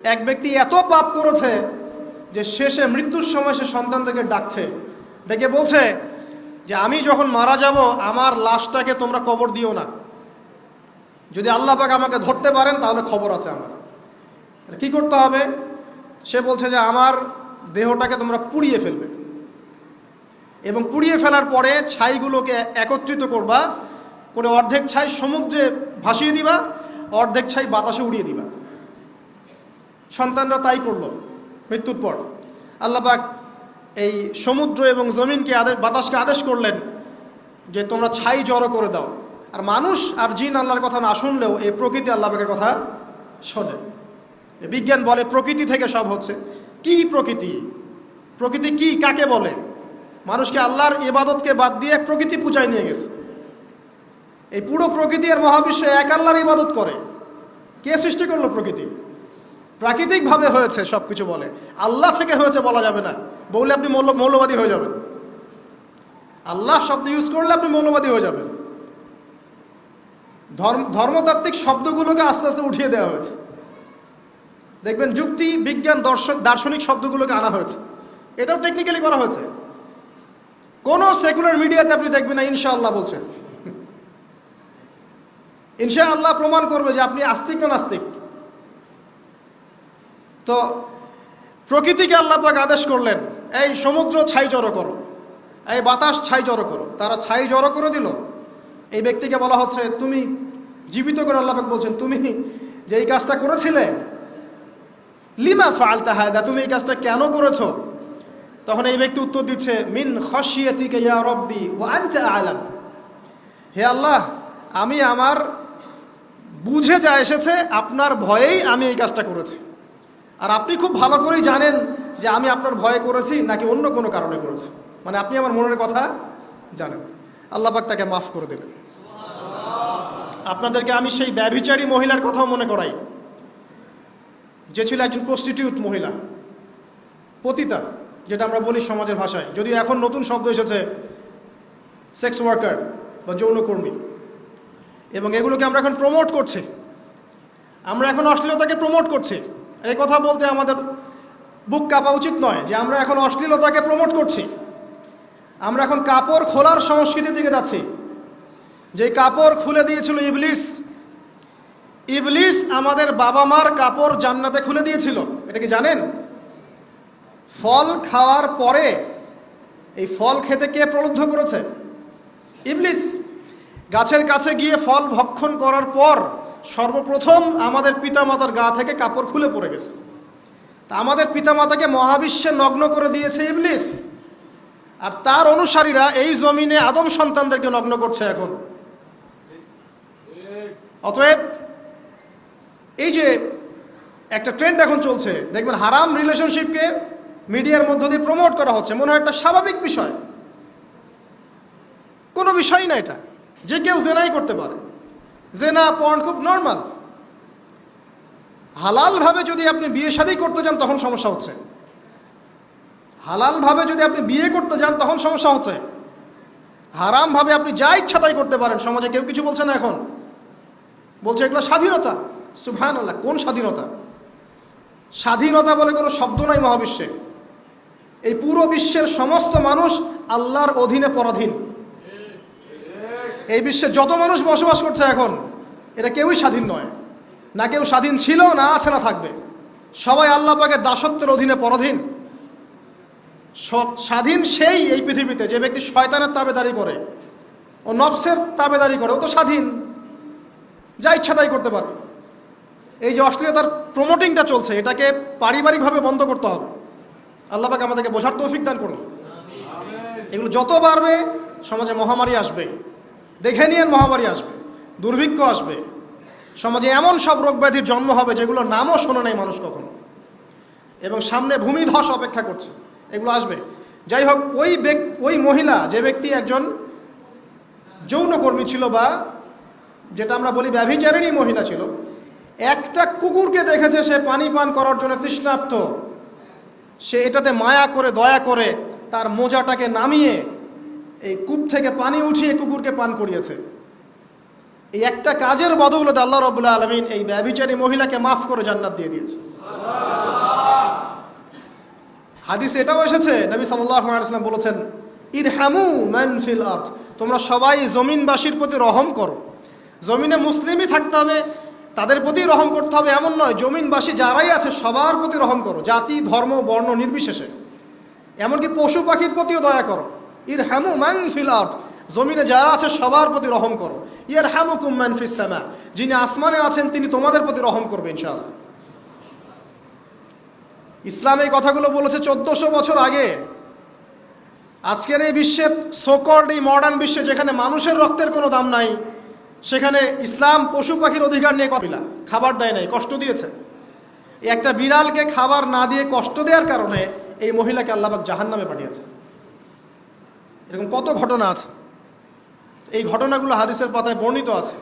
এক ব্যক্তি এত পাপ করেছে যে শেষে মৃত্যুর সময় সে সন্তানদেরকে ডাকছে, ডেকে বলছে যে আমি যখন মারা যাব আমার লাশটাকে তোমরা কবর দিও না, যদি আল্লাহ পাক আমাকে ধরতে পারেন তাহলে খবর আছে আমার। কি করতে হবে? সে বলছে যে আমার দেহটাকে তোমরা পুড়িয়ে ফেলবে এবং পুড়িয়ে ফেলার পরে ছাইগুলোকে একত্রিত করবা, করে অর্ধেক ছাই সমুদ্রে ভাসিয়ে দিবা, অর্ধেক ছাই বাতাসে উড়িয়ে দিবা। সন্তানরা তাই করলো। মৃত্যুর পর আল্লাহ পাক এই সমুদ্র এবং জমিনকে বাতাসকে আদেশ করলেন যে তোমরা ছাই জড়ো করে দাও। আর মানুষ আর জিন আল্লাহর কথা না শুনলেও এই প্রকৃতি আল্লাহ পাকের কথা শোনে। বিজ্ঞান বলে প্রকৃতি থেকে সব হচ্ছে। কি প্রকৃতি? প্রকৃতি কি, কাকে বলে? মানুষকে আল্লাহর ইবাদতকে বাদ দিয়ে প্রকৃতি পূজায় নিয়ে গেছে। এই পুরো প্রকৃতি আর মহাবিশ্ব এক আল্লাহর ইবাদত করে। কে সৃষ্টি করলো প্রকৃতি? প্রাকৃতিকভাবে হয়েছে সব কিছু বলে, আল্লাহ থেকে হয়েছে বলা যাবে না। বললে আপনি মৌলবাদী হয়ে যাবেন। আল্লাহ শব্দ ইউজ করলে আপনি মৌলবাদী হয়ে যাবেন। ধর্মতাত্ত্বিক শব্দগুলোকে আস্তে আস্তে উঠিয়ে দেওয়া হয়েছে। দেখবেন যুক্তি, বিজ্ঞান, দার্শনিক শব্দগুলোকে আনা হয়েছে। এটাও টেকনিক্যালি করা হয়েছে। কোনো সেকুলার মিডিয়াতে আপনি দেখবেন না ইনশাআল্লাহ বলছেন। ইনশাআল্লাহ প্রমাণ করবে যে আপনি আস্তিক না নাস্তিক। তো প্রকৃতিকে আল্লাহ পাক আদেশ করলেন এই সমুদ্র ছাই জড়ো করো, এই বাতাস ছাই জড়ো করো। তারা ছাই জড়ো করে দিল। এই ব্যক্তিকে বলা হচ্ছে তুমি জীবিত করে আল্লাহ পাক বলছেন তুমি যে এই কাজটা করেছিলে, লিমা ফাআলতা হাদা, তুমি এই কাজটা কেন করেছো? তখন এই ব্যক্তি উত্তর দিচ্ছে মিন খাশিয়াতিকা ইয়া রাব্বি ওয়া আনতা আ'লাম। হে আল্লাহ, আমি আমার বুঝে যা এসেছে আপনার ভয়েই আমি এই কাজটা করেছি, আর আপনি খুব ভালো করেই জানেন যে আমি আপনার ভয়ে করেছি নাকি অন্য কোনো কারণে করেছি। মানে আপনি আমার মনের কথা জানেন। আল্লাহ পাক তাকে মাফ করে দিলেন। আপনাদেরকে আমি সেই ব্যভিচারী মহিলার কথাও মনে করাই, যে ছিল একজন প্রস্টিটিউট মহিলা, পতিতা, যেটা আমরা বলি সমাজের ভাষায়। যদিও এখন নতুন শব্দ এসেছে সেক্স ওয়ার্কার বা যৌনকর্মী, এবং এগুলোকে আমরা এখন প্রমোট করছি। আমরা এখন অশ্লীলতাকে প্রমোট করছি। এই কথা বলতে আমাদের বুক কাঁপা উচিত নয় যে আমরা এখন অশ্লীলতাকে প্রমোট করছি। আমরা এখন কাপড় খোলার সংস্কৃতির দিকে যাচ্ছি। যে কাপড় খুলে দিয়েছিল ইবলিস। ইবলিস আমাদের বাবা মার কাপড় জান্নাতে খুলে দিয়েছিল, এটা কি জানেন? ফল খাওয়ার পরে এই ফল খেতে কে প্রলুব্ধ করেছে? ইবলিস। গাছের কাছে গিয়ে ফল ভক্ষণ করার পর সর্বপ্রথম আমাদের পিতামাতার গা থেকে কাপড় খুলে পড়ে গেছে। তা আমাদের পিতামাতাকে মহাবিশ্বে নগ্ন করে দিয়েছে ইবলিস, আর তার অনুসারীরা এই জমিনে আদম সন্তানদেরকে নগ্ন করছে এখন। অতএব এই যে একটা ট্রেন্ড এখন চলছে, দেখবেন হারাম রিলেশনশিপকে মিডিয়ার মধ্য দিয়ে প্রমোট করা হচ্ছে। মনে হয় একটা স্বাভাবিক বিষয়, কোনো বিষয় না এটা, যে কেউ জেনাই করতে পারে। জেনা, পর্ন খুব নর্মাল। হালালভাবে যদি আপনি বিয়ে শাদী করতে যান তখন সমস্যা হচ্ছে। হালালভাবে যদি আপনি বিয়ে করতে যান তখন সমস্যা হচ্ছে। হারামভাবে আপনি যা ইচ্ছা তাই করতে পারেন, সমাজে কেউ কিছু বলছে না। এখন বলছে এগুলো স্বাধীনতা। সুবহানাল্লাহ, কোন স্বাধীনতা? স্বাধীনতা বলে কোনো শব্দ নাই মহাবিশ্বে। এই পুরো বিশ্বের সমস্ত মানুষ আল্লাহর অধীনে পরাধীন। এই বিশ্বে যত মানুষ বসবাস করছে এখন, এরা কেউই স্বাধীন নয়। না কেউ স্বাধীন ছিল, না আছে, না থাকবে। সবাই আল্লাহ পাকের দাসত্বের অধীনে পরাধীন। স্বাধীন সেই এই পৃথিবীতে যে ব্যক্তি শয়তানের তাবেদারি করে, ও নফসের তাবেদারি করে, ও তো স্বাধীন, যা ইচ্ছা তাই করতে পারে। এই যে অশ্লীলতার প্রমোটিংটা চলছে, এটাকে পারিবারিকভাবে বন্ধ করতে হবে। আল্লাহ পাক আমাদেরকে বোঝার তৌফিক দান করুন। এগুলো যত বাড়বে সমাজে মহামারী আসবে। দেখে নিয়ে মহামারী আসবে, দুর্ভিক্ষ আসবে, সমাজে এমন সব রোগ ব্যাধির জন্ম হবে যেগুলো নামও শোনে নাই মানুষ কখনো, এবং সামনে ভূমিধস অপেক্ষা করছে। এগুলো আসবে। যাই হোক, ওই মহিলা, যে ব্যক্তি একজন যৌনকর্মী ছিল, বা যেটা আমরা বলি ব্যভিচারিণী মহিলা ছিল, একটা কুকুরকে দেখেছে সে পানি পান করার জন্য তৃষ্ণার্ত। সে এটাতে মায়া করে, দয়া করে তার মোজাটাকে নামিয়ে এই কূপ থেকে পানি উঠিয়ে কুকুরকে পান করিয়েছে। এই একটা কাজের বদৌলতে আল্লাহ রাব্বুল আলামিন এই ব্যভিচারী মহিলাকে মাফ করে জান্নাত দিয়ে দিয়েছে। হাদিস এটাও এসেছে, নবী সাল্লাল্লাহু আলাইহি ওয়াসাল্লাম বলেছেন, ইরহামু মান ফিল আরদ, তোমরা সবাই জমিনবাসীর প্রতি রহম করো। জমিনে মুসলিমই থাকতে হবে, তাদের প্রতি রহম করতে হবে এমন নয়, জমিনবাসী যারাই আছে সবার প্রতি রহম করো, জাতি ধর্ম বর্ণ নির্বিশেষে। এমনকি পশু পাখির প্রতিও দয়া করো। ইরহামু মান ফিল আরদ, জমিনে যারা আছে সবার প্রতি রহম করো। ইয়ারহামুকুম মান ফিস সামা, যিনি আসমানে আছেন তিনি তোমাদের প্রতি রহম করবে ইনশাআল্লাহ। ইসলাম এই কথাগুলো বলেছে 1400 বছর আগে। আজকের এই বিশ্বে, সোকল্ড এই মডার্ন বিশ্বে, যেখানে মানুষের রক্তের কোনো দাম নাই, সেখানে ইসলাম পশু পাখির অধিকার নিয়ে কথা, খাবার দেয় নাই, কষ্ট দিয়েছে। একটা বিড়ালকে খাবার না দিয়ে কষ্ট দেওয়ার কারণে এই মহিলাকে আল্লাহ পাক জাহান্নামে পাঠিয়েছে। এরকম কত ঘটনা আছে, এই ঘটনাগুলো হাদিসের পাতায় বর্ণিত আছে।